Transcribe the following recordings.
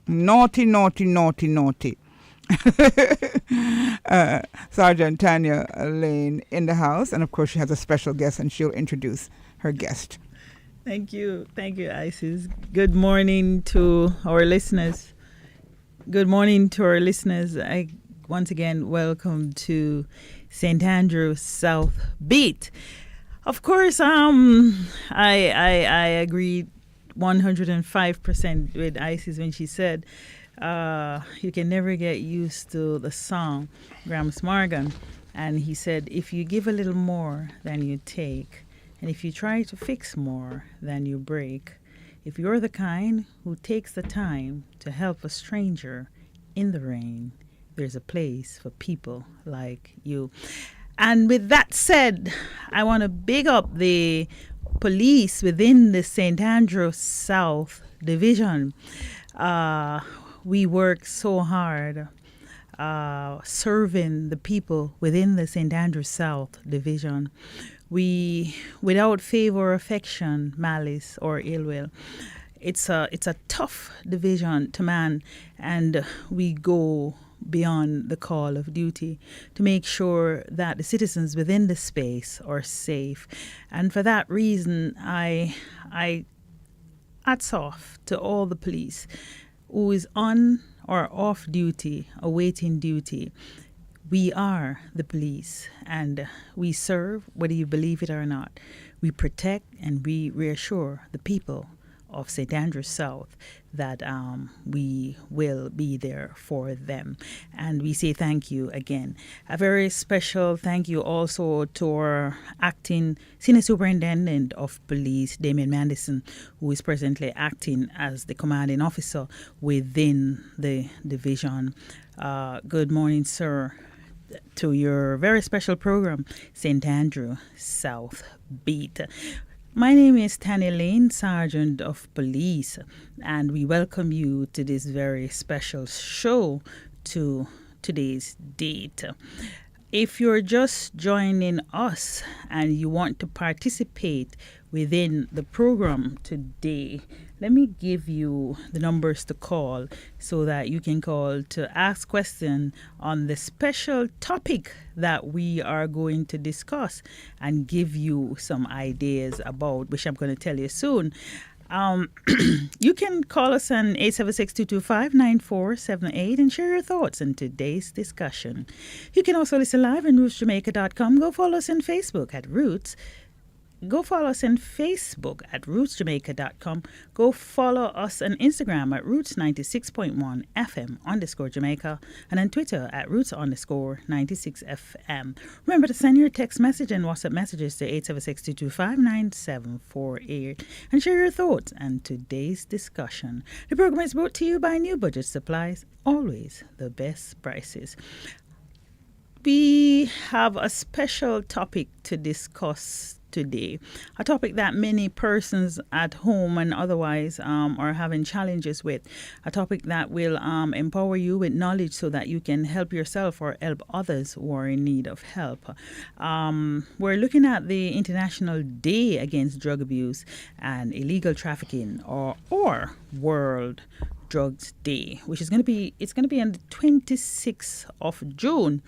Naughty, naughty, naughty, naughty. Sergeant Tanya Lane in the house, and of course she has a special guest, and she'll introduce her guest. Thank you. Thank you, Isis. Good morning to our listeners. Good morning to our listeners. I once again welcome to St. Andrew South Beat. Of course, I agree 105% with Isis when she said you can never get used to the song Grams Morgan. And he said, if you give a little more than you take, and if you try to fix more than you break, if you're the kind who takes the time to help a stranger in the rain, there's a place for people like you. And with that said, I want to big up the police within the St. Andrew South Division. We work so hard serving the people within the St. Andrew South Division. We, without favor, affection, malice, or ill will. It's a tough division to man, and we go beyond the call of duty to make sure that the citizens within the space are safe. And for that reason, I hats off to all the police who is on or off duty, awaiting duty. We are the police, and we serve, whether you believe it or not. We protect and we reassure the people of St. Andrew South that we will be there for them. And we say thank you again. A very special thank you also to our acting Senior Superintendent of Police, Damien Mandison, who is presently acting as the commanding officer within the division. Good morning, sir, to your very special program, St. Andrew South Beat. My name is Tanya Lane, Sergeant of Police, and we welcome you to this very special show to today's date. If you're just joining us and you want to participate within the program today, let me give you the numbers to call so that you can call to ask questions on the special topic that we are going to discuss and give you some ideas about, which I'm going to tell you soon. You can call us on 876-225-9478 and share your thoughts in today's discussion. You can also listen live on rootsjamaica.com. Go follow us on Facebook at Roots. Go follow us on Facebook at rootsjamaica.com. Go follow us on Instagram at roots96.1 FM_Jamaica and on Twitter at roots_96 FM. Remember to send your text message and WhatsApp messages to 876-225-9748 and share your thoughts on today's discussion. The program is brought to you by New Budget Supplies, always the best prices. We have a special topic to discuss today, a topic that many persons at home and otherwise are having challenges with, a topic that will empower you with knowledge so that you can help yourself or help others who are in need of help. We're looking at the International Day Against Drug Abuse and Illegal Trafficking, or World Drugs Day, which is going to be on the 26th of June.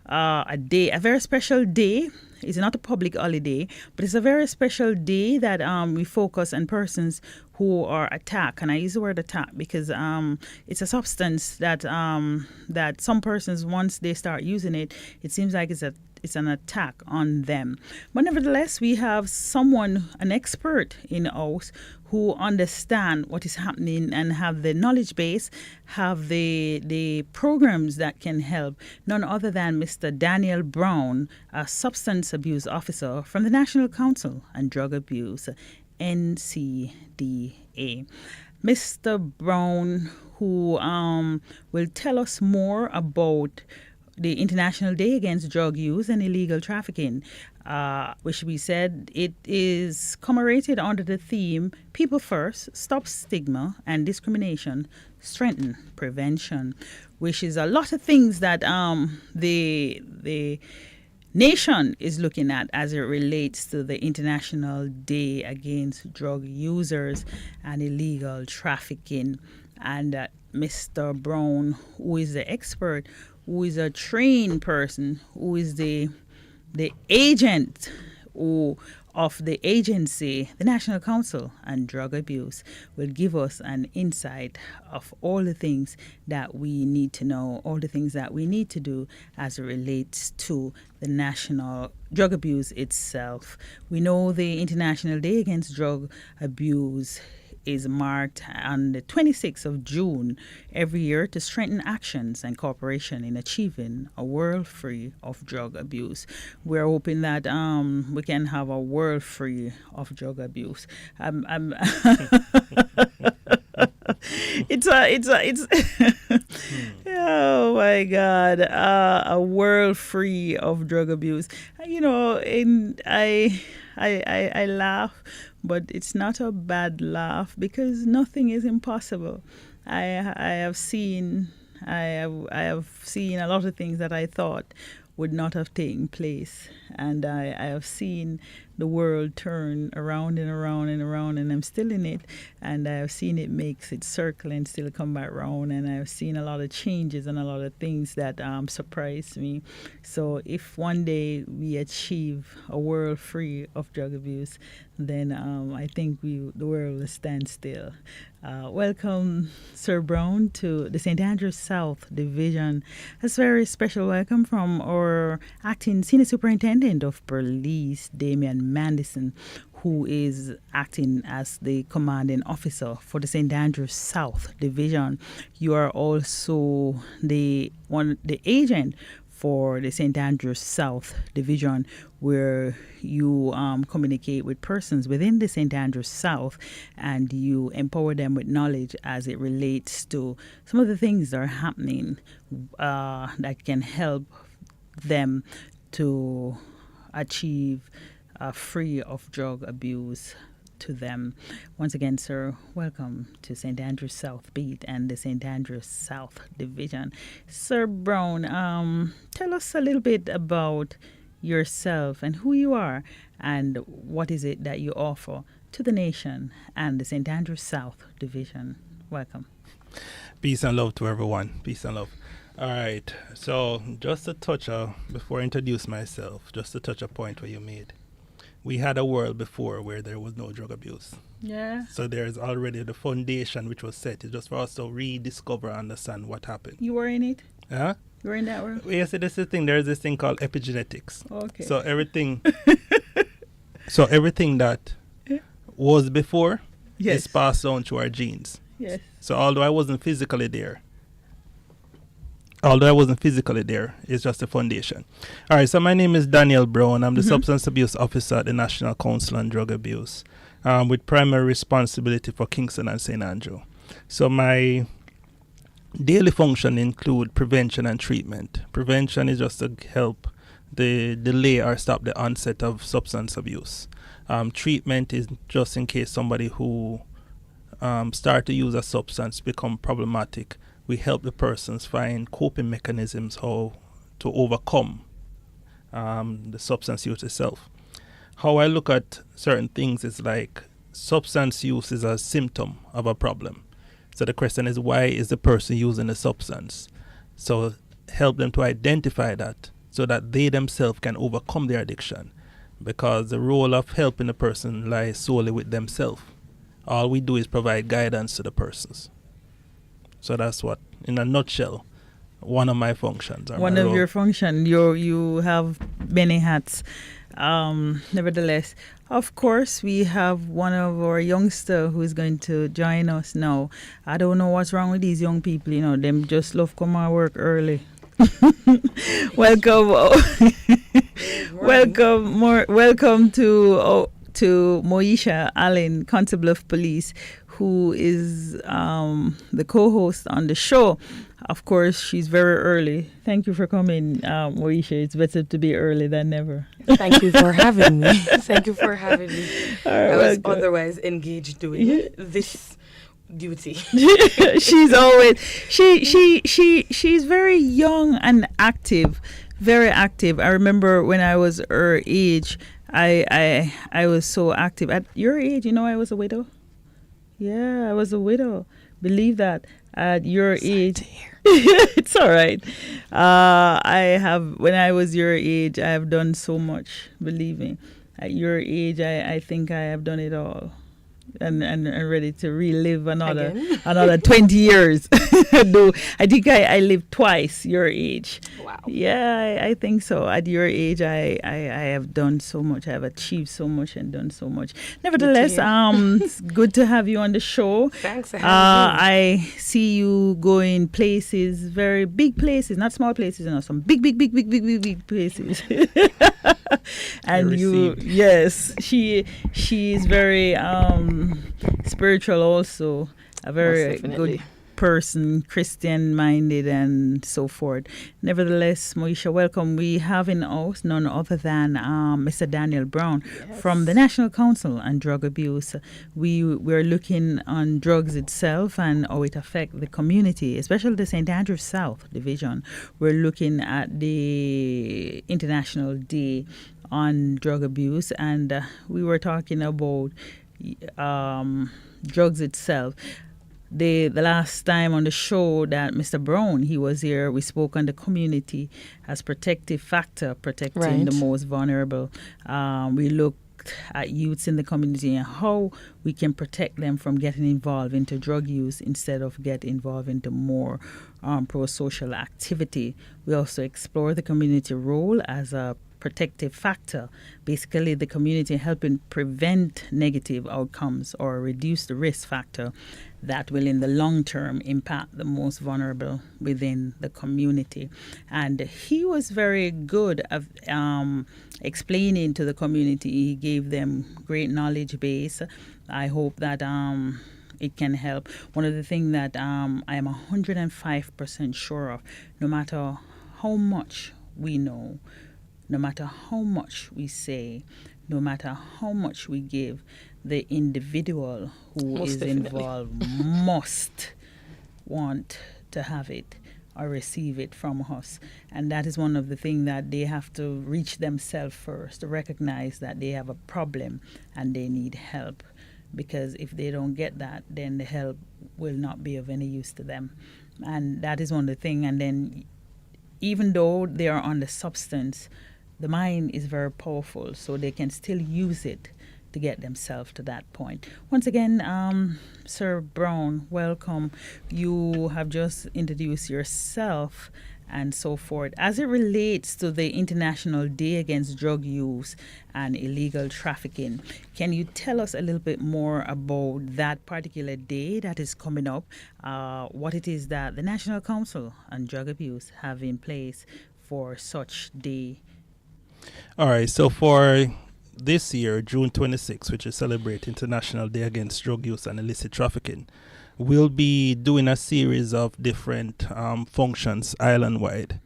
A very special day. It's not a public holiday, but it's a very special day that we focus on persons who are attacked. And I use the word attack because it's a substance that that some persons, once they start using it, it seems like it's an attack on them. But nevertheless, we have an expert in house who understand what is happening and have the knowledge base, have the programs that can help. None other than Mr. Daniel Brown, a substance abuse officer from the National Council on Drug Abuse, NCDA. Mr. Brown, who will tell us more about the International Day Against Drug Use and Illegal Trafficking, which we said it is commemorated under the theme People First, Stop Stigma and Discrimination, Strengthen Prevention, which is a lot of things that the nation is looking at as it relates to the International Day Against Drug Users and Illegal Trafficking. and that Mr. Brown, who is the expert, who is a trained person, who is the agent who, of the agency, the National Council on Drug Abuse, will give us an insight of all the things that we need to know, all the things that we need to do as it relates to the national drug abuse itself. We know the International Day Against Drug Abuse is marked on the 26th of June every year to strengthen actions and cooperation in achieving a world free of drug abuse. We're hoping that we can have a world free of drug abuse. It's oh my God, a world free of drug abuse. And I laugh, but it's not a bad laugh because nothing is impossible. I have seen a lot of things that I thought would not have taken place, and I have seen the world turn around and around and around, and I'm still in it, and I have seen it makes its circle and still come back round, and I've seen a lot of changes and a lot of things that surprised me. So if one day we achieve a world free of drug abuse, then I think the world will stand still. Welcome, Sir Brown, to the St. Andrews South Division. A very special welcome from our acting Senior Superintendent of Police, Damian Mandison, who is acting as the commanding officer for the St. Andrews South Division. You are also the agent for the St. Andrews South Division, where you communicate with persons within the St. Andrews South and you empower them with knowledge as it relates to some of the things that are happening that can help them to achieve free of drug abuse to them. Once again, sir, welcome to St. Andrews South Beat and the St. Andrews South Division. Sir Brown, tell us a little bit about yourself and who you are and what is it that you offer to the nation and the St. Andrews South Division. Welcome. Peace and love to everyone. Peace and love. All right. So just a touch, before I introduce myself, just to touch a point where you made. We had a world before where there was no drug abuse. Yeah. So there's already the foundation which was set. It's just for us to rediscover and understand what happened. You were in it? Huh? You were in that world? Yes, this is the thing. There's this thing called epigenetics. Okay. So everything that was before is passed on to our genes. Yes. So although I wasn't physically there, it's just a foundation. All right, so my name is Daniel Brown. I'm the Substance Abuse Officer at the National Council on Drug Abuse, with primary responsibility for Kingston and St. Andrew. So my daily function include prevention and treatment. Prevention is just to help delay or stop the onset of substance abuse. Treatment is just in case somebody who start to use a substance become problematic. We help the persons find coping mechanisms how to overcome the substance use itself. How I look at certain things is like substance use is a symptom of a problem. So the question is, why is the person using the substance? So help them to identify that so that they themselves can overcome their addiction. Because the role of helping the person lies solely with themselves. All we do is provide guidance to the persons. So that's what, in a nutshell, one of my functions. One of your functions. You have many hats. Nevertheless, of course, we have one of our youngster who is going to join us now. I don't know what's wrong with these young people. Them just love come and work early. Welcome, welcome to Moesha Allen, Constable of Police, who is the co-host on the show. Of course, she's very early. Thank you for coming, Moesha. It's better to be early than never. Thank you for having me. Thank you for having me. Right, I was otherwise engaged doing this duty. She's always she's very young and active, very active. I remember when I was her age, I was so active. At your age, I was a widow. Yeah, I was a widow. believe that at your age, it's all right. When I was your age, I have done so much. Believe me, at your age, I think I have done it all. And ready to relive Again? another 20 years. No, I think I lived twice your age. Wow. Yeah, I think so. At your age, I have done so much. I have achieved so much and done so much. Nevertheless, hear. it's good to have you on the show. Thanks for having me. I see you going places, very big places, not small places, some big places. And you, received. yes, she is very spiritual also, a very Most definitely. good person, Christian minded and so forth. Nevertheless, Moisha, welcome. We have in us none other than Mr. Daniel Brown from the National Council on Drug Abuse. We're looking on drugs itself and how it affects the community, especially the St. Andrew South Division. We're looking at the International Day on Drug Abuse, and we were talking about drugs itself. The last time on the show that Mr. Brown, he was here, we spoke on the community as protective factor, protecting the Right. most vulnerable. We looked at youths in the community and how we can protect them from getting involved into drug use instead of get involved into more pro-social activity. We also explore the community role as a protective factor, basically the community helping prevent negative outcomes or reduce the risk factor that will in the long term impact the most vulnerable within the community. And he was very good at explaining to the community. He gave them great knowledge base. I hope that it can help. One of the things that I am 105% sure of, no matter how much we know, no matter how much we say, no matter how much we give, the individual who Most is definitely. involved must want to have it or receive it from us. And that is one of the things that they have to reach themselves first, to recognize that they have a problem and they need help. Because if they don't get that, then the help will not be of any use to them. And that is one of the things. And then even though they are on the substance, the mind is very powerful, so they can still use it to get themselves to that point. Once again, Sir Brown, welcome. You have just introduced yourself and so forth. As it relates to the International Day Against Drug Use and Illegal Trafficking, can you tell us a little bit more about that particular day that is coming up, what it is that the National Council on Drug Abuse have in place for such day? All right, so for this year, June 26th, which is celebrate International Day Against Drug Use and Illicit Trafficking, we'll be doing a series of different functions island-wide.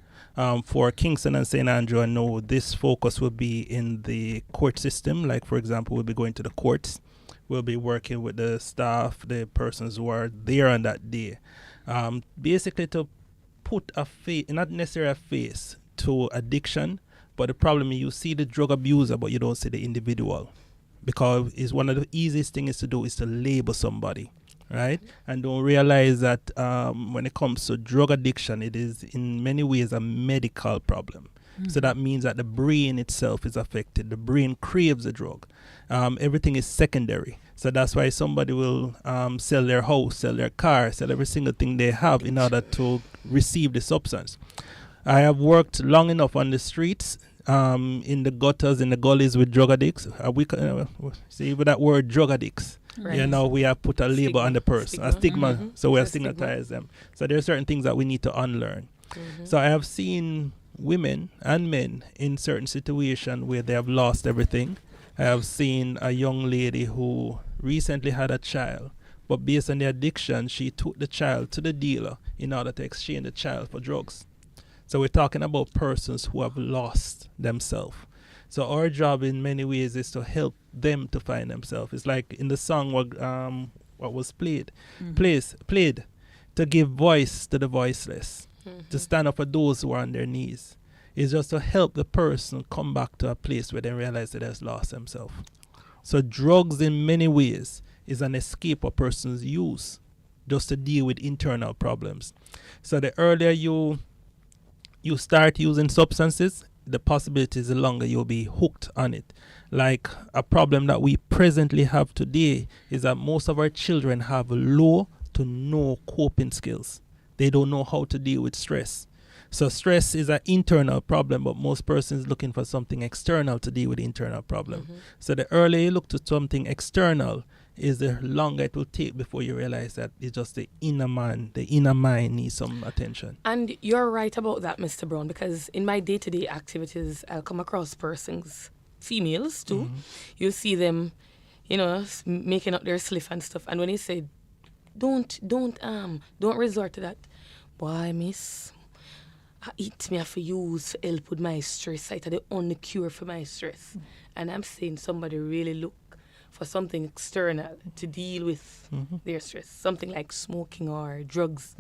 For Kingston and St. Andrew, I know this focus will be in the court system. Like, for example, we'll be going to the courts. We'll be working with the staff, the persons who are there on that day. Basically to put a face, not necessarily a face, to addiction. But the problem is you see the drug abuser, but you don't see the individual. Because it's one of the easiest things to do is to label somebody, right? And don't realize that when it comes to drug addiction, it is in many ways a medical problem. So that means that the brain itself is affected. The brain craves the drug. Everything is secondary. So that's why somebody will sell their house, sell their car, sell every single thing they have in order to receive the substance. I have worked long enough on the streets, in the gutters, in the gullies with drug addicts. See, with that word drug addicts, Right. you know, we have put a label on the person, a stigma. Mhm. So we have A stigma. stigmatized them. So there are certain things that we need to unlearn. So I have seen women and men in certain situations where they have lost everything. I have seen a young lady who recently had a child, but based on the addiction, she took the child to the dealer in order to exchange the child for drugs. So we're talking about persons who have lost themselves. So our job in many ways is to help them to find themselves. It's like in the song what was played, played to give voice to the voiceless, to stand up for those who are on their knees. It's just to help the person come back to a place where they realize that they has lost themselves. So drugs in many ways is an escape a person's use just to deal with internal problems. So the earlier you start using substances, the possibility is the longer you'll be hooked on it. Like a problem that we presently have today is that most of our children have low to no coping skills. They don't know how to deal with stress. So stress is an internal problem, but most persons looking for something external to deal with the internal problem. Mm-hmm. So the earlier you look to something external, is the longer it will take before you realize that it's just the inner man, the inner mind needs some attention. And you're right about that, Mr. Brown, because in my day-to-day activities, I'll come across persons, females too. Mhm. You see them, making up their spliff and stuff. And when they say, don't resort to that. Boy, miss, I eat me have to use to help with my stress. It's the only cure for my stress. And I'm saying somebody really look for something external to deal with their stress. Something like smoking or drugs.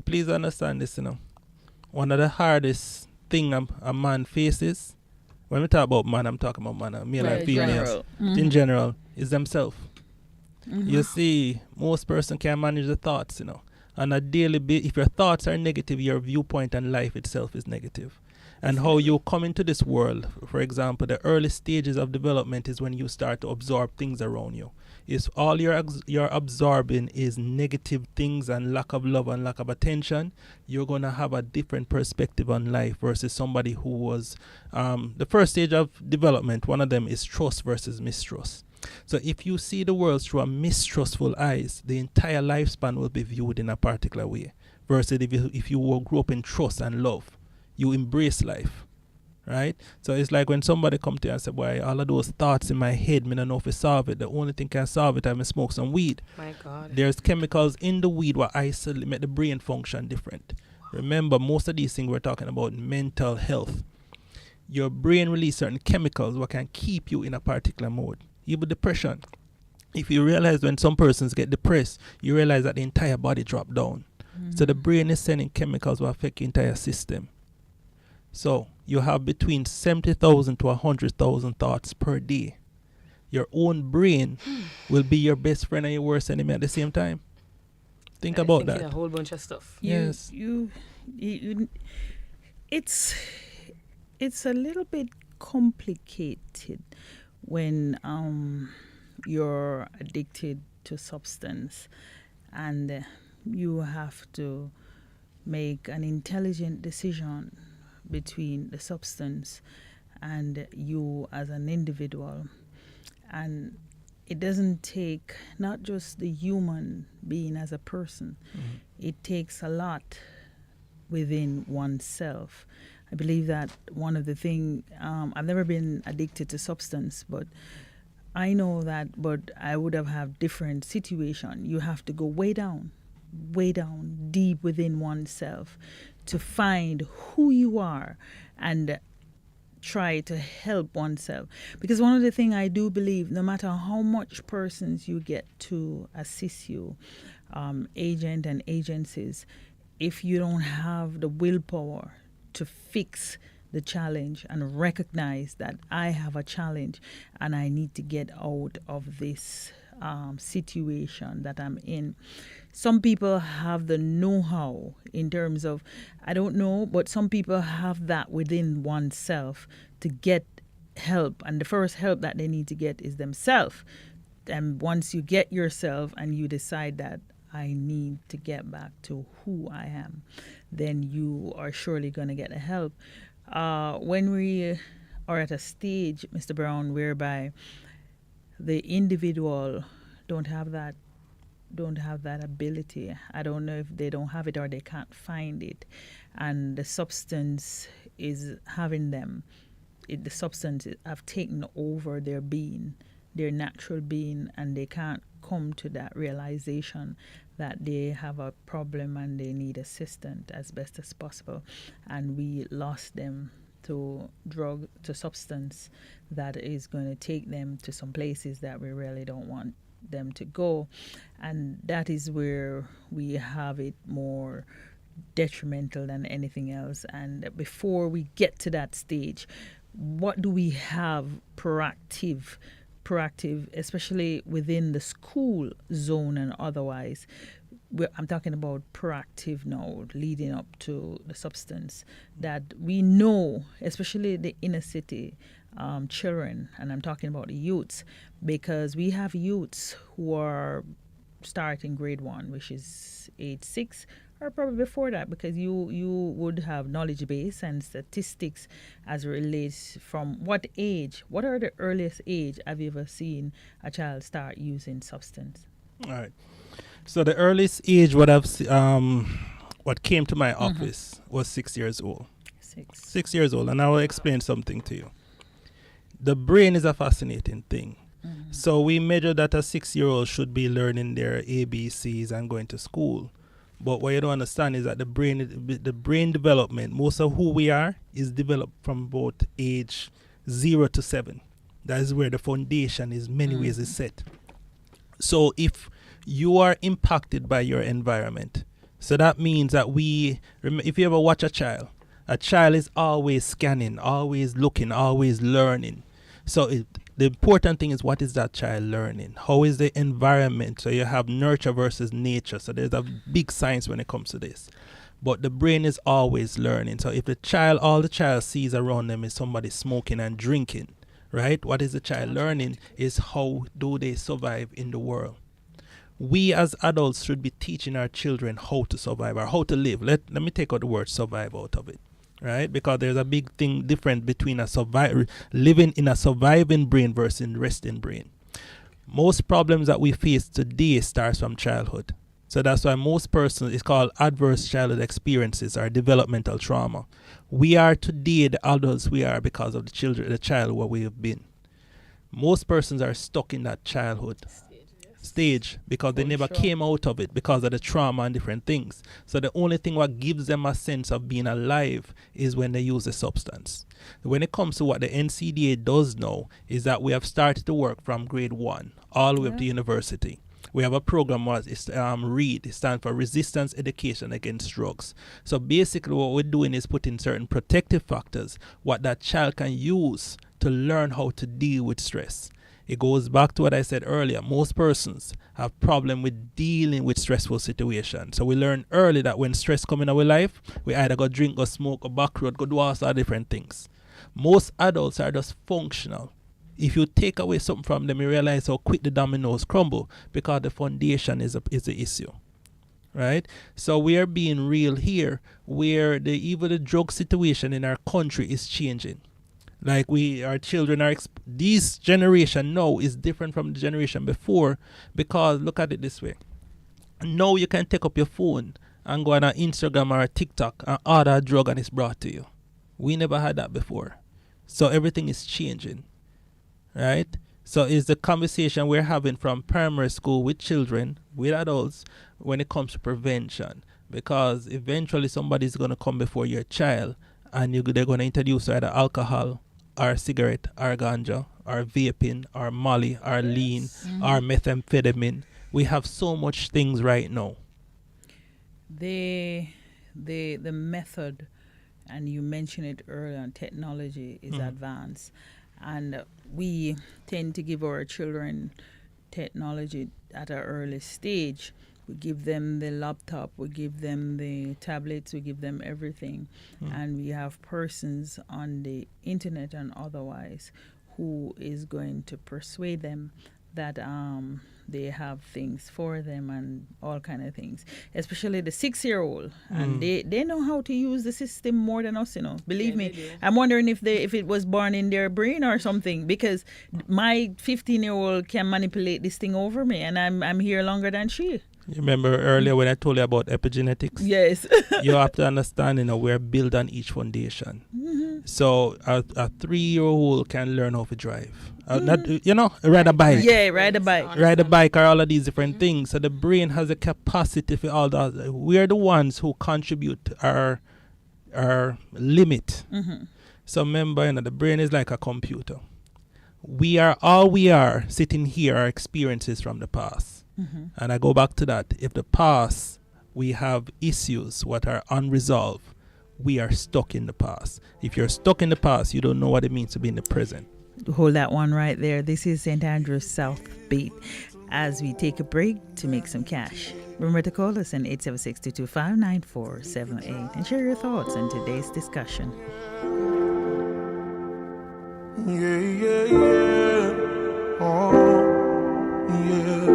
Please understand this, One of the hardest thing a man faces, when we talk about man, I'm talking about man, male and females, in general, is themselves. You see, most person can manage the thoughts, On a daily basis, if your thoughts are negative, your viewpoint on life itself is negative. And how you come into this world, for example, the early stages of development is when you start to absorb things around you. It's all you're absorbing is negative things and lack of love and lack of attention. You're going to have a different perspective on life versus somebody who was the first stage of development. One of them is trust versus mistrust. So if you see the world through a mistrustful eyes, the entire lifespan will be viewed in a particular way. Versus if you grew up in trust and love, you embrace life, right? So it's like when somebody come to you and say, boy, all of those thoughts in my head, me don't know if I solve it. The only thing can solve it, I smoke some weed. My God. There's chemicals in the weed what isolate, make the brain function different. Remember, most of these things we're talking about mental health. Your brain release certain chemicals what can keep you in a particular mode. Even depression. If you realize when some persons get depressed, you realize that the entire body drop down. So the brain is sending chemicals that affect your entire system. So you have between 70,000 to 100,000 thoughts per day. Your own brain will be your best friend and your worst enemy at the same time. Think about that. A whole bunch of stuff. Yes. It's a little bit complicated when you're addicted to substance and you have to make an intelligent decision between the substance and you as an individual. And it doesn't take not just the human being as a person, it takes a lot within oneself. I believe that one of the things, I've never been addicted to substance, but I know that, but I would have had different situation. You have to go way down, deep within oneself to find who you are and try to help oneself. Because one of the things I do believe, no matter how much persons you get to assist you, agent and agencies, if you don't have the willpower to fix the challenge and recognize that I have a challenge and I need to get out of this situation that I'm in. Some people have the know-how in terms of, I don't know, but some people have that within oneself to get help. And the first help that they need to get is themselves. And once you get yourself and you decide that I need to get back to who I am, then you are surely going to get the help. When we are at a stage, Mr. Brown, whereby the individual don't have that ability. I don't know if they don't have it or they can't find it, and the substance is having them. The substance have taken over their being, their natural being, and they can't come to that realization that they have a problem and they need assistance as best as possible. And we lost them to substance that is going to take them to some places that we really don't want them to go. And that is where we have it more detrimental than anything else. And before we get to that stage, what do we have proactive proactive, especially within the school zone and otherwise. I'm talking about proactive now, leading up to the substance, that we know, especially the inner city children, and I'm talking about the youths, because we have youths who are starting grade 1, which is age 6, or probably before that, because you would have knowledge base and statistics as it relates from what age, what are the earliest age have you ever seen a child start using substance? All right. So the earliest age what came to my office was 6 years old. 6 years old, and I will explain something to you. The brain is a fascinating thing. So we measure that a 6-year-old should be learning their ABCs and going to school. But what you don't understand is that the brain development, most of who we are, is developed from about age 0 to 7. That is where the foundation is many ways is set. So if you are impacted by your environment, so that means that if you ever watch a child is always scanning, always looking, always learning. So the important thing is, what is that child learning? How is the environment? So you have nurture versus nature. So there's a big science when it comes to this. But the brain is always learning. So if all the child sees around them is somebody smoking and drinking, right? What is the child learning is how do they survive in the world. We as adults should be teaching our children how to survive or how to live. Let me take out the word survive out of it. Right, because there's a big thing different between living in a surviving brain versus resting brain. Most problems that we face today starts from childhood. So that's why most persons, it's called adverse childhood experiences or developmental trauma. We are today the adults we are because of the child where we have been. Most persons are stuck in that childhood stage because they never came out of it because of the trauma and different things. So the only thing what gives them a sense of being alive is when they use the substance. When it comes to what the NCDA does now is that we have started to work from grade 1 all the way up to university. We have a program it's READ. It stands for Resistance Education Against Drugs. So basically what we're doing is putting certain protective factors what that child can use to learn how to deal with stress. It goes back to what I said earlier. Most persons have problem with dealing with stressful situations. So we learn early that when stress come in our life, we either go drink, go smoke, go back road, go do all sorts of different things. Most adults are just functional. If you take away something from them, you realize how quick the dominoes crumble because the foundation is the issue. Right? So we are being real here where even the drug situation in our country is changing. Like our children this generation now is different from the generation before because look at it this way. Now you can take up your phone and go on an Instagram or a TikTok and order a drug and it's brought to you. We never had that before. So everything is changing. Right? So it's the conversation we're having from primary school with children, with adults, when it comes to prevention. Because eventually somebody's going to come before your child and they're going to introduce either alcohol, or cigarette, or ganja, or vaping, or molly, or lean, or methamphetamine. We have so much things right now. The method, and you mentioned it earlier, technology is advanced. And we tend to give our children technology at an early stage. We give them the laptop, we give them the tablets, we give them everything. And we have persons on the internet and otherwise who is going to persuade them that they have things for them and all kind of things, especially the 6-year-old. And they know how to use the system more than us, Believe me, I'm wondering if it was born in their brain or something, because my 15-year-old can manipulate this thing over me, and I'm here longer than she. You remember earlier when I told you about epigenetics? Yes. You have to understand, we're built on each foundation. So a 3-year-old can learn how to drive. Ride a bike. Yeah, ride a bike. Ride a bike or all of these different things. So the brain has a capacity for all that. We're the ones who contribute our limit. So remember, the brain is like a computer. All we are sitting here are experiences from the past. And I go back to that. If the past, we have issues what are unresolved, we are stuck in the past. If you're stuck in the past, you don't know what it means to be in the present. hold that one right there. This is St. Andrew's South Beat as we take a break to make some cash. Remember to call us on 876-225-9478 and share your thoughts on today's discussion. Yeah, yeah, yeah. Oh, yeah.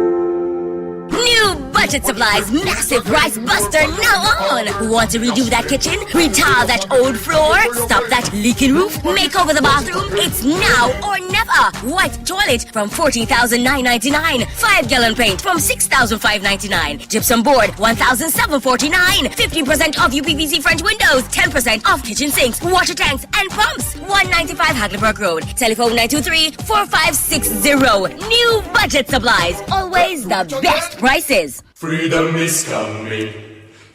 New budget supplies, massive price buster now on. Want to redo that kitchen? Retile that old floor? Stop that leaking roof? Make over the bathroom? It's now or never. White toilet from $14,999. 5-gallon paint from $6,599. Gypsum board $1,749. 15% off UPVC French windows. 10% off kitchen sinks, water tanks, and pumps. 195 Hackleburg Road. Telephone 923-4560. New budget supplies. Always the best prices. Freedom is coming.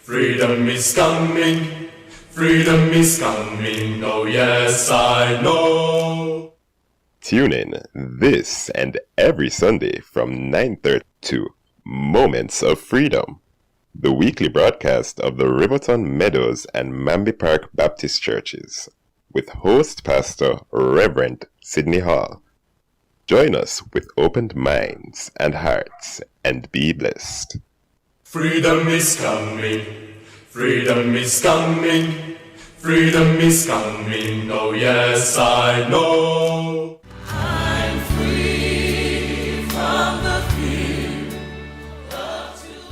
Freedom is coming. Freedom is coming. Oh yes, I know. Tune in this and every Sunday from 9:30 to Moments of Freedom, the weekly broadcast of the Riverton Meadows and Mamby Park Baptist Churches, with host pastor Reverend Sidney Hall. Join us with opened minds and hearts and be blessed. Freedom is coming. Freedom is coming. Freedom is coming. Oh yes, I know. I'm free from the fear.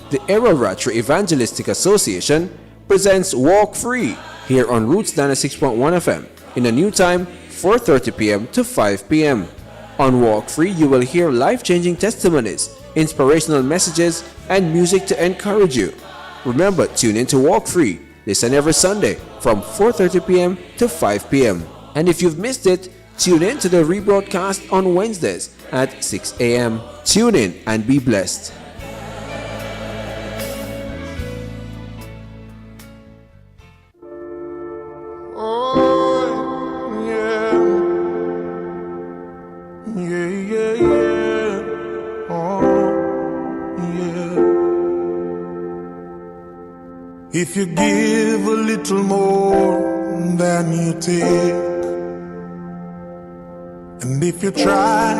The Aerovatra Evangelistic Association presents Walk Free here on Roots 96.1 FM in a new time, 4:30 p.m. to 5 p.m. On Walk Free, you will hear life-changing testimonies, inspirational messages, and music to encourage you. Remember, tune in to Walk Free. Listen every Sunday from 4:30 p.m. to 5 p.m. And if you've missed it, tune in to the rebroadcast on Wednesdays at 6 a.m. Tune in and be blessed. If you give a little more than you take, and if you try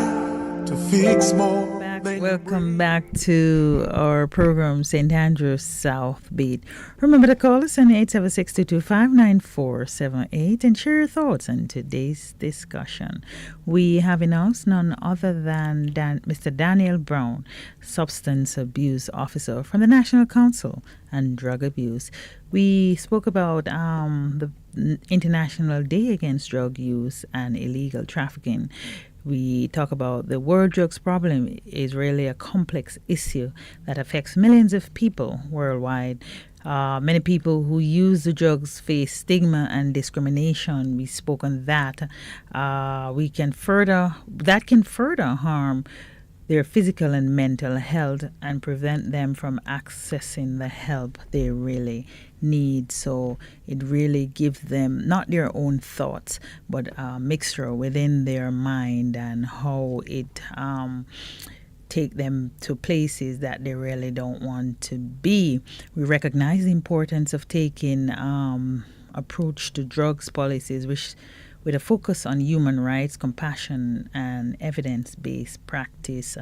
to fix more. Welcome back to our program, St. Andrew's South Beat. Remember to call us on 876-225-9478 and share your thoughts on today's discussion. We have in us none other than Mr. Daniel Brown, Substance Abuse Officer from the National Council on Drug Abuse. We spoke about the International Day Against Drug Use and Illegal Trafficking. We talk about the world drugs problem is really a complex issue that affects millions of people worldwide. Many people who use the drugs face stigma and discrimination. We spoke on that. That can further harm their physical and mental health and prevent them from accessing the help they really need. So it really gives them not their own thoughts, but a mixture within their mind and how it take them to places that they really don't want to be. We recognize the importance of taking approach to drugs policies with a focus on human rights, compassion, and evidence-based practice.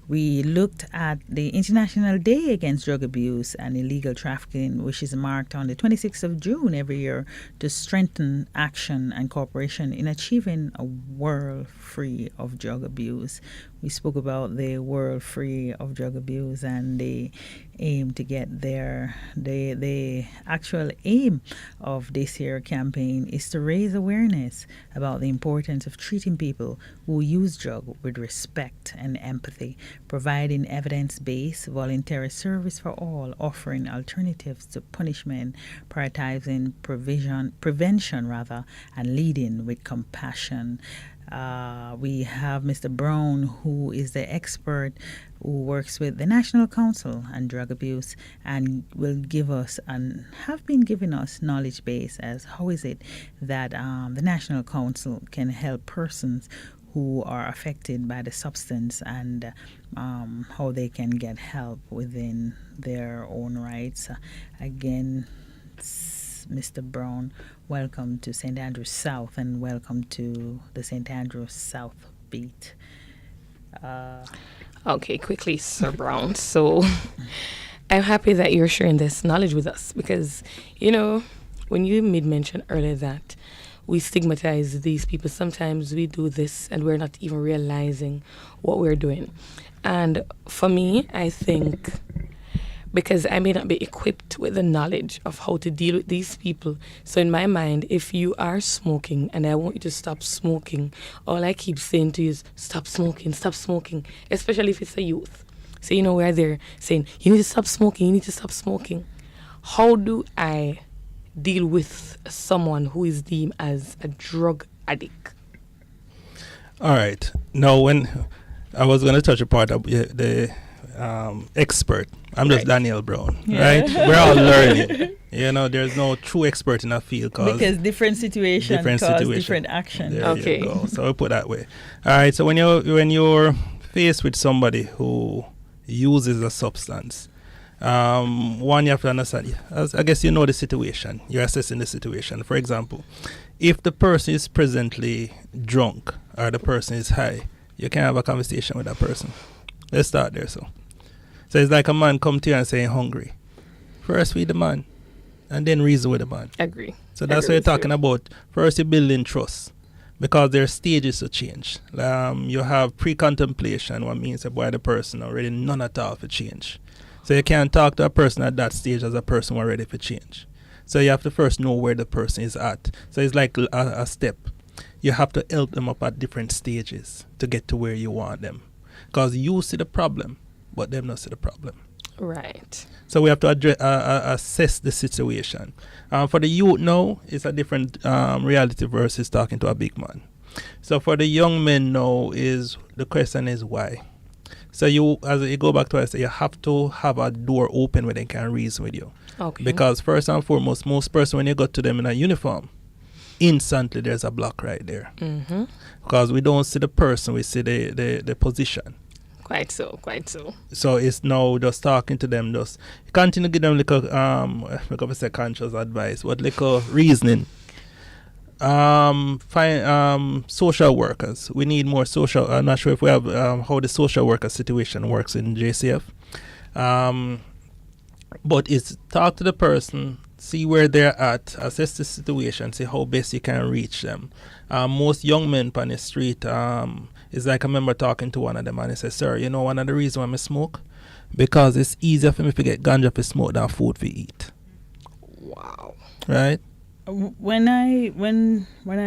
We looked at the International Day Against Drug Abuse and Illegal Trafficking, which is marked on the 26th of June every year to strengthen action and cooperation in achieving a world free of drug abuse. We spoke about the world free of drug abuse and the aim to get there. The actual aim of this year campaign is to raise awareness about the importance of treating people who use drugs with respect and empathy, providing evidence-based voluntary service for all, offering alternatives to punishment, prioritizing prevention and leading with compassion. We have Mr. Brown, who is the expert who works with the National Council on Drug Abuse and will give us and have been giving us knowledge base as how is it that the National Council can help persons who are affected by the substance and how they can get help within their own rights. Again, Mr. Brown. Welcome to St. Andrews South, and welcome to the St. Andrews South Beat. Okay, quickly, Sir Brown. So I'm happy that you're sharing this knowledge with us because, when you made mention earlier that we stigmatize these people, sometimes we do this and we're not even realizing what we're doing. And for me, I think because I may not be equipped with the knowledge of how to deal with these people. So in my mind, if you are smoking and I want you to stop smoking, all I keep saying to you is stop smoking, especially if it's a youth. So, we're there saying, you need to stop smoking, you need to stop smoking. How do I deal with someone who is deemed as a drug addict? All right. Now, when I was going to touch a part of the expert, I'm just Daniel Brown, right? We're all learning. There's no true expert in a field because different situations cause different action. There you go. So I'll put that way. All right. So when you're faced with somebody who uses a substance, one, you have to understand, I guess the situation. You're assessing the situation. For example, if the person is presently drunk or the person is high, you can have a conversation with that person. Let's start there. So it's like a man come to you and saying hungry. First feed the man and then reason with the man. Agree. So that's what you're talking about. First you're building trust because there are stages to change. You have pre-contemplation, what means that boy the person already none at all for change. So you can't talk to a person at that stage as a person who are ready for change. So you have to first know where the person is at. So it's like a step. You have to help them up at different stages to get to where you want them. Because you see the problem, but them not see the problem. Right. So we have to assess the situation. For the youth now, it's a different reality versus talking to a big man. So for the young men now, the question is why. So as you go back to what I say, you have to have a door open where they can reason with you. Okay. Because first and foremost, most person when you go to them in a uniform, instantly there's a block right there. Mm-hmm. Because we don't see the person, we see the position. Quite so. So it's now just talking to them, just continue to give them little conscious advice, what little reasoning. Find social workers. We need more social. I'm not sure if we have how the social worker situation works in JCF. But it's talk to the person, see where they're at, assess the situation, see how best you can reach them. Most young men on the street, it's like I remember talking to one of them and he said, sir, one of the reasons why I smoke? Because it's easier for me to get ganja for smoke than food for eat. Wow. Right? When I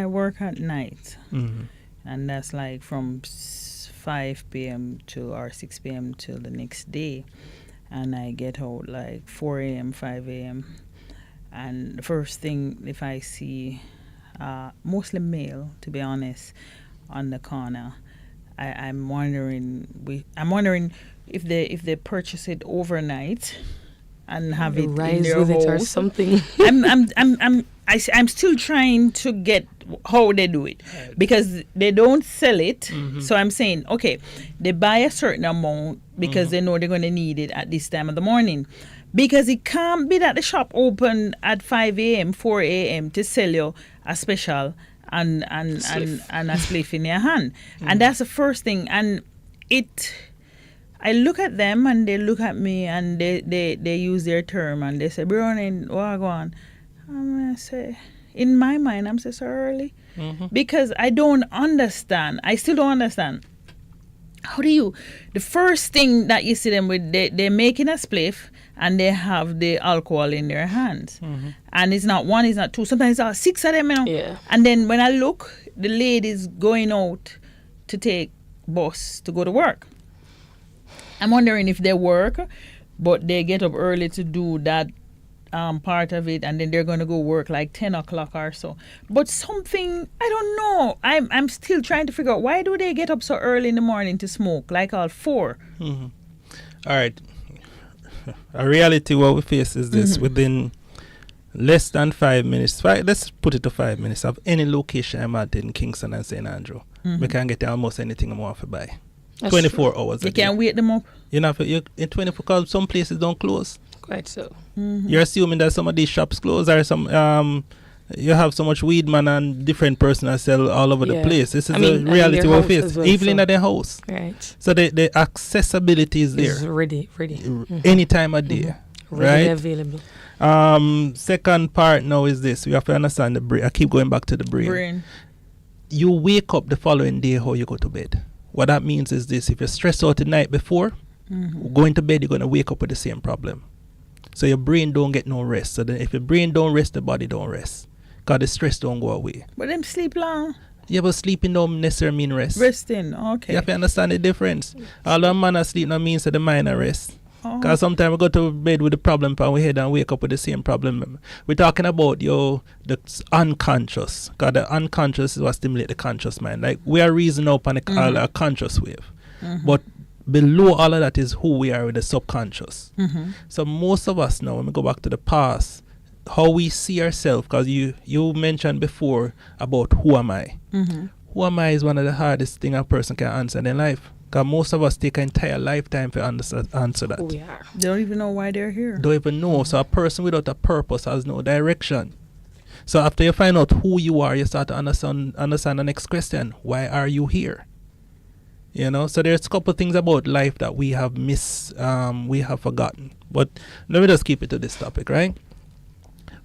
work at night, Mm-hmm. and that's like from 5 p.m. or 6 p.m. till the next day, and I get out like 4 a.m., 5 a.m., and the first thing if I see, mostly male, to be honest, on the corner, I'm wondering if they purchase it overnight and have it in their with house it or something. I'm still trying to get how they do it because they don't sell it. Mm-hmm. So I'm saying, okay, they buy a certain amount because they know they're going to need it at this time of the morning. Because it can't be that the shop open at 5 a.m., 4 a.m. to sell you a special and a spliff in your hand. And that's the first thing. And I look at them and they look at me and they use their term and they say, Browning, wagwan. I'm going to say, in my mind, I'm so early. Mm-hmm. Because I don't understand. I still don't understand. How do you, the first thing that you see them with, they're making a spliff and they have the alcohol in their hands. Mm-hmm. And it's not one, it's not two. Sometimes it's 6 of them, Yeah. And then when I look, the lady's going out to take bus to go to work. I'm wondering if they work, but they get up early to do that part of it, and then they're going to go work like 10 o'clock or so. But something, I don't know. I'm still trying to figure out, why do they get up so early in the morning to smoke, like all 4? Mm-hmm. All right. A reality what we face is this. Within less than 5 minutes, let's put it to 5 minutes, of any location I'm at in Kingston and St. Andrew, we can get almost anything I want to buy. That's 24 true. hours You a day. can't wait them up. In 24, because some places don't close. Quite so. You're assuming that some of these shops close, or some you have so much weed man and different person that sell all over the Yeah. place. This is I mean, a reality and in we their face, house as well, even so- in their house. Right. So the accessibility is It's there ready. any time of day, Readily right? available. Second part now is this: we have to understand the brain. I keep going back to the brain. You wake up the following day how you go to bed. What that means is this: if you're stressed out the night before, going to bed, you're going to wake up with the same problem. So your brain don't get no rest. So then if your brain don't rest, the body don't rest. Because the stress don't go away. But them sleep long. Yeah, but sleeping don't necessarily mean rest. Resting, okay. You have to understand the difference. All the man asleep no means that the mind at rest. Because sometimes we go to bed with the problem on we head and wake up with the same problem. We're talking about the unconscious. Because the unconscious is what stimulates the conscious mind. Like we are reasoning up on a conscious wave. But below all of that is who we are with the subconscious. So most of us now, when we go back to the past, how we see ourselves, because you mentioned before about who am I. Who am I is one of the hardest thing a person can answer in their life. Because most of us take an entire lifetime to answer that. Who we are. They don't even know why they're here. Don't even know. So a person without a purpose has no direction. So after you find out who you are, you start to understand the next question. Why are you here? You know, so there's a couple of things about life that we have we have forgotten. But let me just keep it to this topic, right?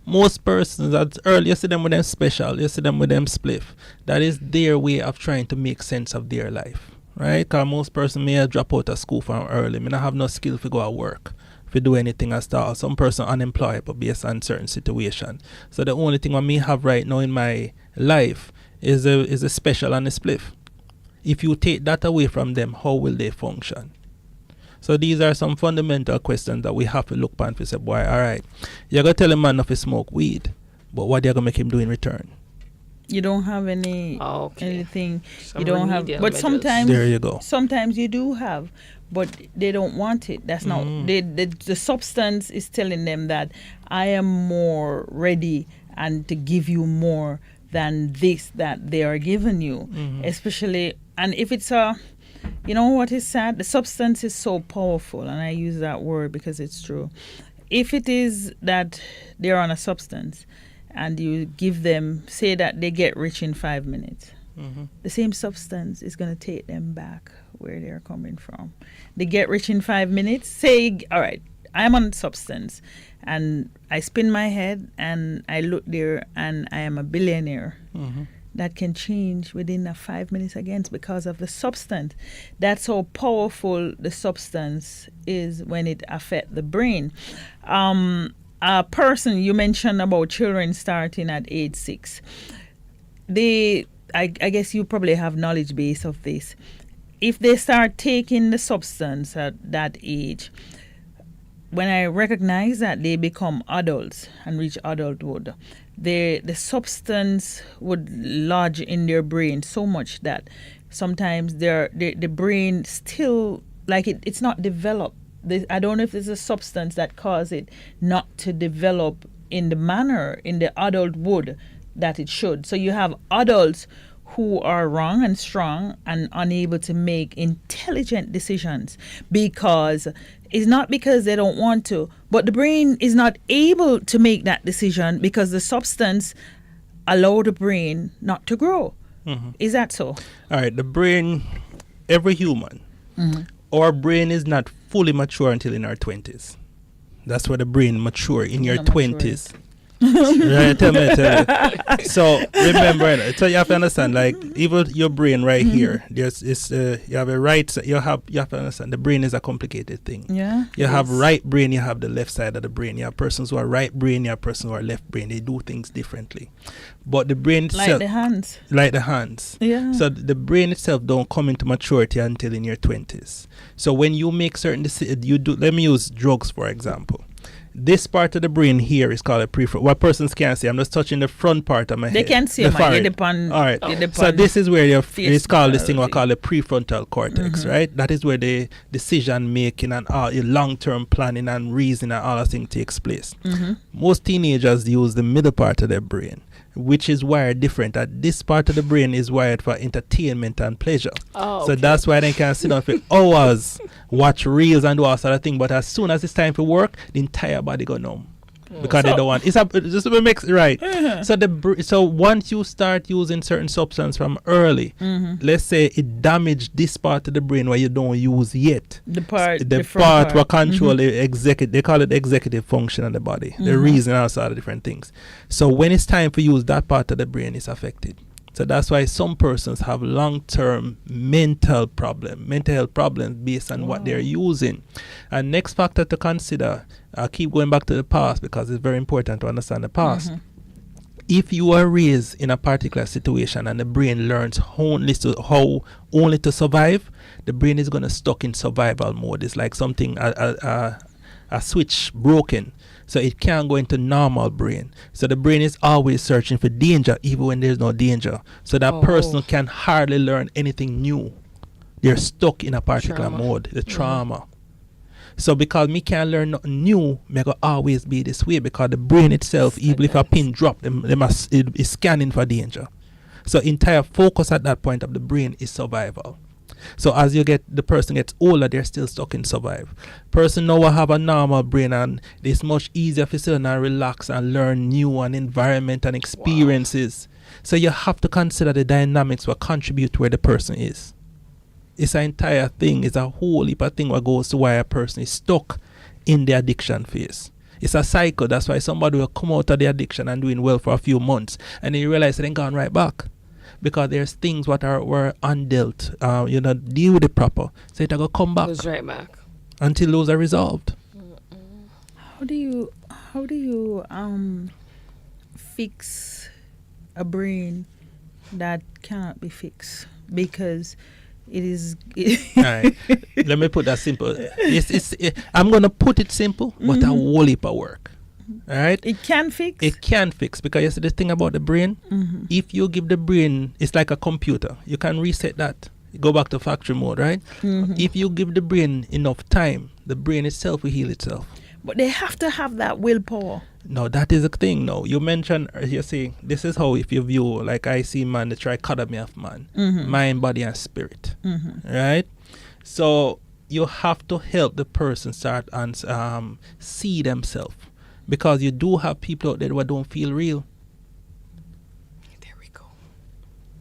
Most persons, that's early, you see them with them special, you see them with them spliff. That is their way of trying to make sense of their life, right? Because most persons may drop out of school from early, may not have no skill to go to work, if you do anything at all. Some person unemployed, but based on certain situation. So the only thing I may have right now in my life is a special and a spliff. If you take that away from them, how will they function? So these are some fundamental questions that we have to look upon to say, boy, all right, you're going to tell a man not to smoke weed, but what are you going to make him do in return? You don't have anything. Some You don't have. remedial But measures. sometimes, There you go. Sometimes you do have, but they don't want it. That's not. The substance is telling them that I am more ready and to give you more than this that they are giving you, especially. And if it's you know what is sad? The substance is so powerful, and I use that word because it's true. If it is that they're on a substance and you give them, say that they get rich in 5 minutes, the same substance is going to take them back where they're coming from. They get rich in 5 minutes, say, all right, I'm on substance and I spin my head and I look there and I am a billionaire. That can change within 5 minutes again because of the substance. That's how powerful the substance is when it affects the brain. A person, you mentioned about children starting at age 6. I guess you probably have knowledge base of this. If they start taking the substance at that age, when I recognize that they become adults and reach adulthood, the substance would lodge in their brain so much that sometimes the brain still, like it's not developed. I don't know if there's a substance that causes it not to develop in the manner, in the adulthood that it should. So you have adults who are wrong and strong and unable to make intelligent decisions because it's not because they don't want to, but the brain is not able to make that decision because the substance allow the brain not to grow. Is that so? All right, the brain, every human, our brain is not fully mature until in our 20s. That's where the brain mature, in your 20s. Right, tell me. So remember, so you have to understand, like even your brain right here, you have a right. You have to understand the brain is a complicated thing. Yeah. You have right brain, you have the left side of the brain. You have persons who are right brain, you have persons who are left brain. They do things differently, but the brain itself, Like the hands. like the hands. Yeah. So the brain itself don't come into maturity until in your 20s. So when you make certain decisions, you do. Let me use drugs for example. This part of the brain here is called a prefrontal. What persons can't see, I'm just touching the front part of my head. They can see the man. forehead. They depend. All right. They depend So this is where it's called this thing we personality. call the prefrontal cortex, right? That is where the decision making and all your long-term planning and reasoning and all that thing takes place. Most teenagers use the middle part of their brain, which is wired different. That this part of the brain is wired for entertainment and pleasure. Oh, So that's why they can sit down for hours, watch reels and do all sort of thing. But as soon as it's time for work, the entire body go numb. Because they don't want it's just to make right. So once you start using certain substance from early, let's say it damaged this part of the brain where you don't use yet. The part What control the executive, they call it the executive function of the body, the reason and all sort of different things. So when it's time for use, that part of the brain is affected. So that's why some persons have long-term mental health problems based on what they're using. And next factor to consider, I'll keep going back to the past because it's very important to understand the past. If you are raised in a particular situation and the brain learns only to survive, the brain is going to stuck in survival mode. It's like something, a switch broken. So it can't go into normal brain. So the brain is always searching for danger even when there's no danger. So that person can hardly learn anything new. They're stuck in a particular mode, the trauma. So because me can't learn nothing new, me go always be this way because the brain itself, even if a pin drop, it is scanning for danger. So entire focus at that point of the brain is survival. So as the person gets older, they're still stuck in survive. Person now will have a normal brain and it's much easier for them to relax and learn new and environment and experiences. So you have to consider the dynamics what contribute to where the person is. It's an entire thing. It's a whole heap of thing what goes to why a person is stuck in the addiction phase. It's a cycle. That's why somebody will come out of the addiction and doing well for a few months and then you realize they ain't gone right back. Because there's things what were undealt, deal with it proper. So it'll go come back. Goes right back. Until those are resolved. How do you fix a brain that cannot be fixed? Because it is... All right. Let me put that simple. I'm going to put it simple, but a whole heap of work. All right, it can fix. It can fix because you see the thing about the brain. If you give the brain, it's like a computer. You can reset that. You go back to factory mode, right? If you give the brain enough time, the brain itself will heal itself. But they have to have that willpower. No, that is a thing. No, you mentioned. You see, this is how if you view like I see man, the trichotomy of man, mind, body, and spirit. Right. So you have to help the person start and see themselves. Because you do have people out there who don't feel real. There we go.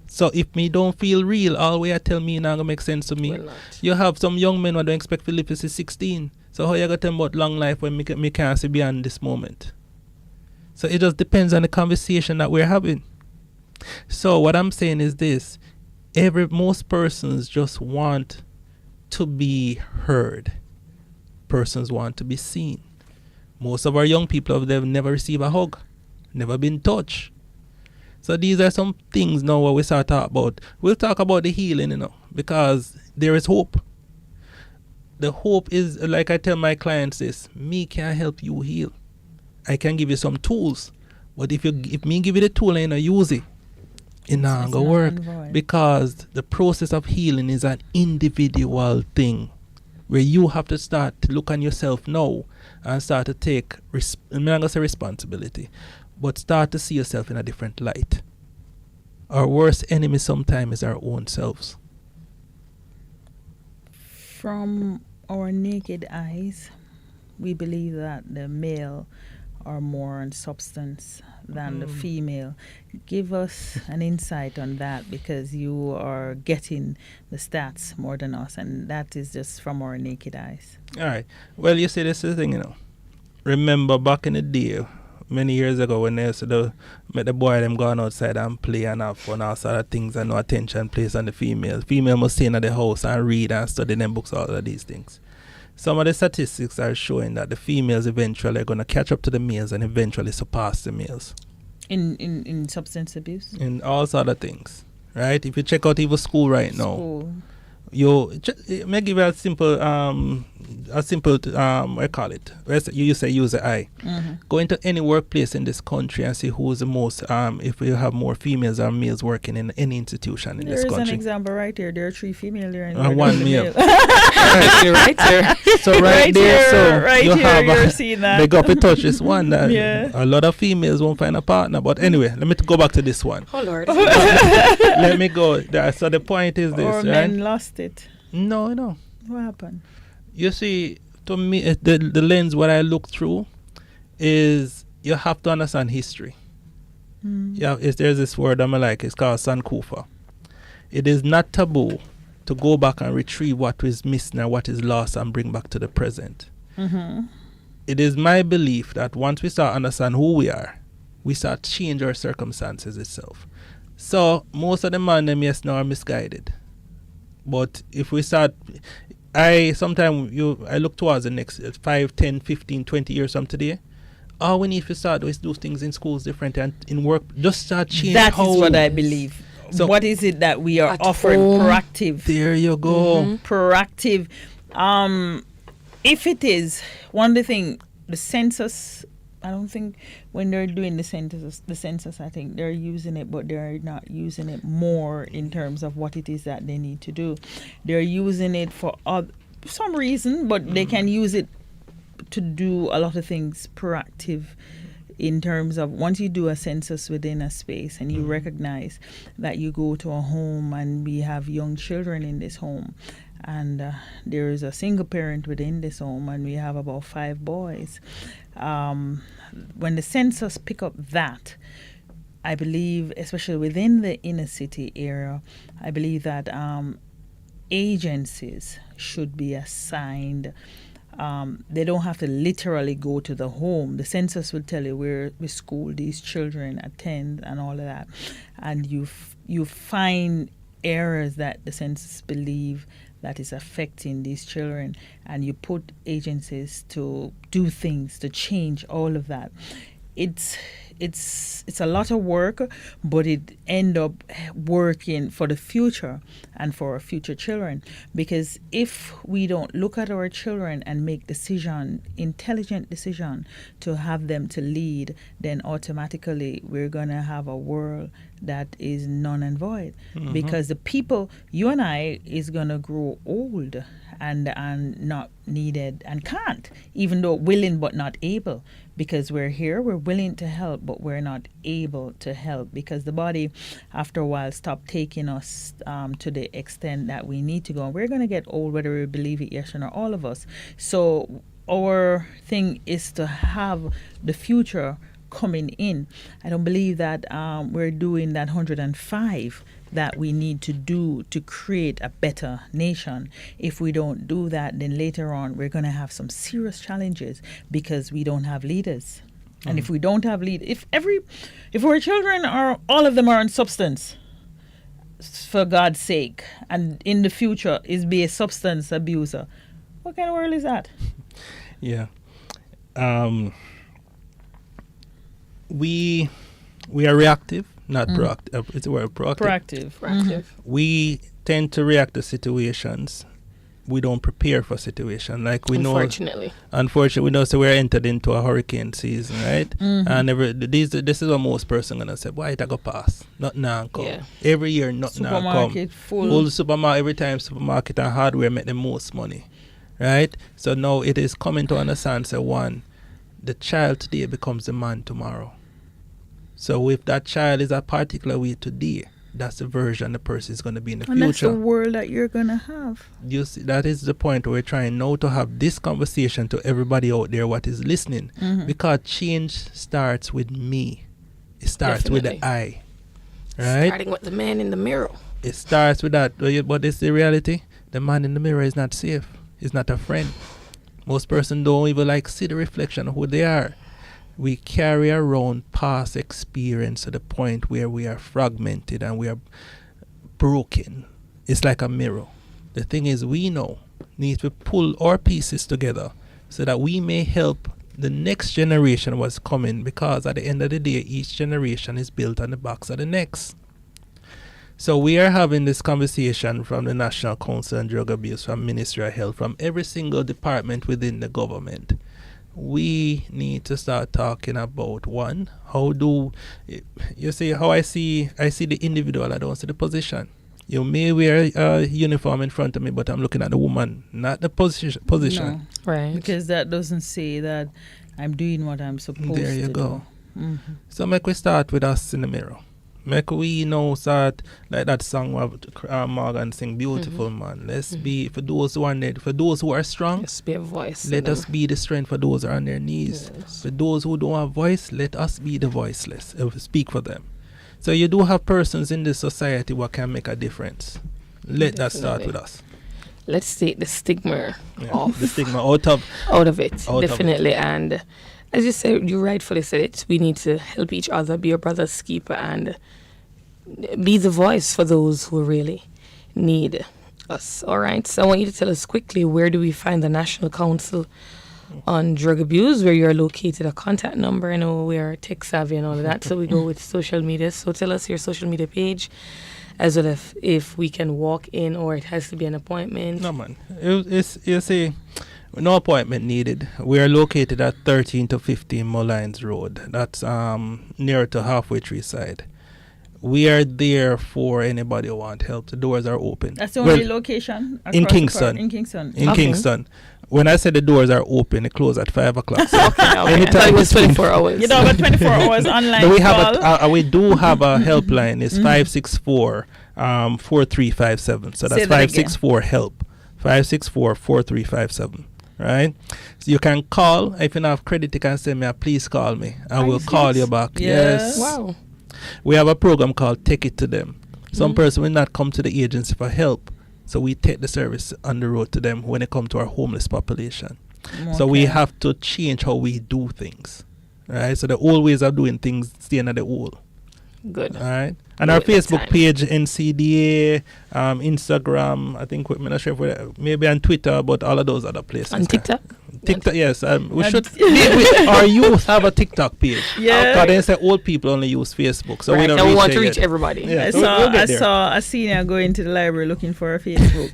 So if me don't feel real, all way I tell me not gonna make sense to me. You have some young men who don't expect to live to 16. So how you gonna tell me about long life when me can't see beyond this moment? So it just depends on the conversation that we're having. So what I'm saying is this: most persons just want to be heard. Persons want to be seen. Most of our young people they've never received a hug, never been touched. So these are some things now what we start to talk about. We'll talk about the healing, because there is hope. The hope is, like I tell my clients this, me can help you heal. I can give you some tools. But if me give you the tool and you use it, it's not going to work. Because the process of healing is an individual thing. Where you have to start to look on yourself now and start to take, I'm not going to say responsibility, but start to see yourself in a different light. Our worst enemy sometimes is our own selves. From our naked eyes, we believe that the male are more on substance than the female. Give us an insight on that because you are getting the stats more than us, and that is just from our naked eyes. All right. Well, you see, this is the thing, Remember back in the day, many years ago, when they used to make the boy them going outside and play and have fun, all sort of things, and no attention placed on the female. Female must stay in the house and read and study them books, all of these things. Some of the statistics are showing that the females eventually are going to catch up to the males and eventually surpass the males. In substance abuse? In all sort of things, right? If you check out even school right now, may give you a simple I call it. You say use the eye. Go into any workplace in this country and see who's the most. If you have more females or males working in any institution in this country. There's an example right here. There are 3 females there and 1 male. Right there. So right there, so right you here, have you're seeing that. they got to touch this one. That Yeah. a lot of females won't find a partner. But anyway, let me go back to this one. Oh Lord. Let me go. So the point is this, Or right? men lost it. No. What happened? You see, to me, the lens what I look through is you have to understand history. Yeah, there's this word I'm like, it's called Sankofa. It is not taboo to go back and retrieve what is missing and what is lost and bring back to the present. It is my belief that once we start understand who we are, we start change our circumstances itself. So most of the men them yes now are misguided. But if we start, I look towards the next 5, 10, 15, 20 years from today. All we need to start is do things in schools different and in work. Just start changing. That is what I believe. So what is it that we are At offering? home. Proactive. there you go. Proactive. If it is one of the things, the census, I don't think when they're doing the census, I think they're using it, but they're not using it more in terms of what it is that they need to do. They're using it for some reason, but they can use it to do a lot of things proactive in terms of once you do a census within a space and you recognize that you go to a home and we have young children in this home and there is a single parent within this home and we have about 5 boys. When the census pick up that, I believe, especially within the inner city area, I believe that agencies should be assigned. They don't have to literally go to the home. The census will tell you where school these children attend and all of that. And you find areas that the census believe that is affecting these children, and you put agencies to do things to change all of that. It's a lot of work, but it end up working for the future and for our future children. Because if we don't look at our children and make intelligent decision to have them to lead, then automatically we're gonna have a world that is null and void. Because the people, you and I, is gonna grow old and not needed and can't, even though willing but not able. Because we're here, we're willing to help, but we're not able to help because the body, after a while, stopped taking us to the extent that we need to go. And we're going to get old, whether we believe it, yes or no, all of us. So our thing is to have the future coming in. I don't believe that we're doing that 105 that we need to do to create a better nation. If we don't do that, then later on we're going to have some serious challenges because we don't have leaders. And if we don't have leaders, if our children are, all of them are on substance, for God's sake, and in the future is be a substance abuser, what kind of world is that? Yeah. We are reactive, not proactive. It's a word, proactive. Proactive. We tend to react to situations. We don't prepare for situations. Like we Unfortunately, we know, so we're entered into a hurricane season, right? And this is what most person gonna say. Why it go pass? Not now come. Yeah. Every year, not now come. Supermarket full. Full supermarket every time. Supermarket and hardware make the most money, right? So now it is coming to understand. So one, the child today becomes the man tomorrow. So if that child is a particular way today, that's the version the person is going to be in the And future. that's the world that you're going to have. You see, that is the point where we're trying now to have this conversation to everybody out there what is listening. Because change starts with me. It starts with the I. Right? starting with the man in the mirror. It starts with that. But it's the reality. The man in the mirror is not safe. He's not a friend. Most persons don't even like see the reflection of who they are. We carry around past experience to the point where we are fragmented and we are broken. It's like a mirror. The thing is, we need to pull our pieces together so that we may help the next generation what's coming, because at the end of the day, each generation is built on the backs of the next. So we are having this conversation from the National Council on Drug Abuse, from Ministry of Health, from every single department within the government. We need to start talking about, one, how do you see how I see the individual, I don't see the position. You may wear a uniform in front of me, but I'm looking at the woman, not the position. No, Right. because that doesn't say that I'm doing what I'm supposed to do. There you go. Mm-hmm. So make we start with us in the mirror. Make we know start like that song of Morgan sing, Beautiful Man. Let's be, for those who are there, for those who are strong, Just be a voice. let us be the strength for those who are on their knees. Yes. For those who don't have voice, let us be the voiceless. Speak for them. So you do have persons in this society who can make a difference. Let that start Definitely. with us. Let's take the stigma Yeah, off. the stigma out of It, Out of definitely. And as you said, you rightfully said it, we need to help each other, be a brother's keeper, and be the voice for those who really need us. All right, so I want you to tell us quickly, where do we find the National Council on Drug Abuse, where you're located, a contact number. I know we are tech savvy and all of that, so we go with social media. So tell us your social media page, as well as if we can walk in or it has to be an appointment. No man, you see, no appointment needed. We are located at 13 to 15 Mullines Road. That's near to Halfway Tree side. We are there for anybody who want help. The doors are open. That's the only location in across the Kingston. park? In Kingston. In Okay. Kingston. When I said the doors are open, they close at 5 o'clock. So Okay, I thought it was 24 hours. You don't have a 24 hours online But we call? have we do have a helpline. It's 564-4357. So that's Say that again. 564-HELP. 564-4357. Right? So you can call. If you don't have credit, you can send me a please call me. I will call you back. Yes. Yes. Wow. We have a program called Take It to Them. Some person will not come to the agency for help. So we take the service on the road to them when they come to our homeless population. So we Okay. have to change how we do things. Right? So the old ways of doing things stay in the old. Good. All right. And Do our it next Facebook time. page, NCDA, Instagram, I think we're not sure if we're maybe on Twitter, but all of those other places. On TikTok? TikTok, yes. We And- should. Our youth have a TikTok page. Yeah. Because they say old people only use Facebook, so we Right, don't and we reach want to there reach yet. everybody. Yeah, I so saw we'll get there. a senior going to the library looking for a Facebook.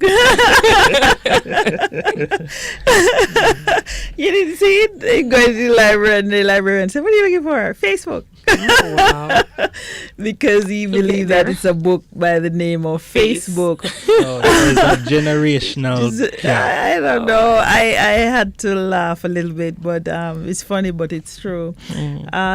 You didn't see it? They go to the library and the librarian said, "What are you looking for?" Facebook. Wow. Because he believed that it's a book by the name of Facebook. So there's a generational gap. I don't know. I had to laugh a little bit, but it's funny, but it's true.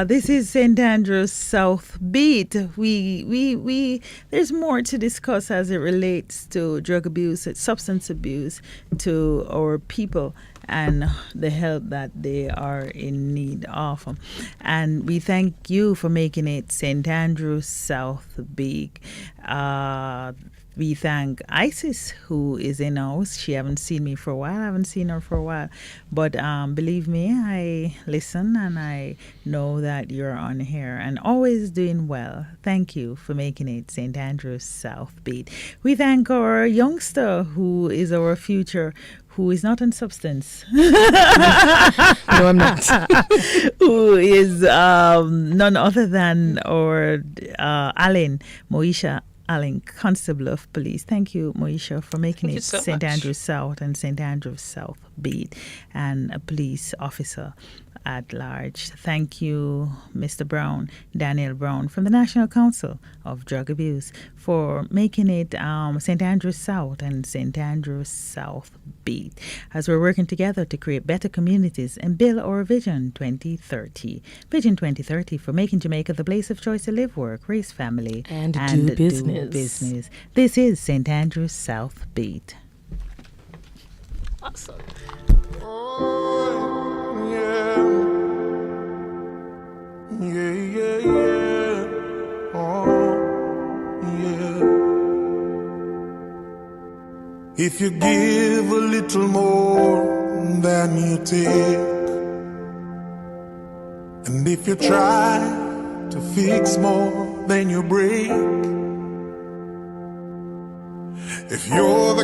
This is St. Andrews South Beat. We there's more to discuss as it relates to drug abuse, substance abuse, to our people and the help that they are in need of. And we thank you for making it St. Andrews South Big. We thank Isis, who is in house. She haven't seen me for a while. I haven't seen her for a while. But believe me, I listen and I know that you're on here and always doing well. Thank you for making it St. Andrews South Beat. We thank our youngster, who is our future, who is not on substance. No, I'm not. Who is none other than our Alan, Moisha Allen, Constable of Police. Thank you, Moisha, for making Thank you it so St. much. Andrews South and St. Andrews South Beat, and a police officer at large. Thank you, Mr. Brown, Daniel Brown, from the National Council of Drug Abuse, for making it St. Andrews South and St. Andrews South Beat, as we're working together to create better communities and build our Vision 2030. Vision 2030 for making Jamaica the place of choice to live, work, raise family, And do business. business. This is St. Andrews South Beat. Awesome. Oh, yeah. Yeah, yeah, yeah. Oh, yeah. If you give a little more than you take, and if you try to fix more than you break, if you're the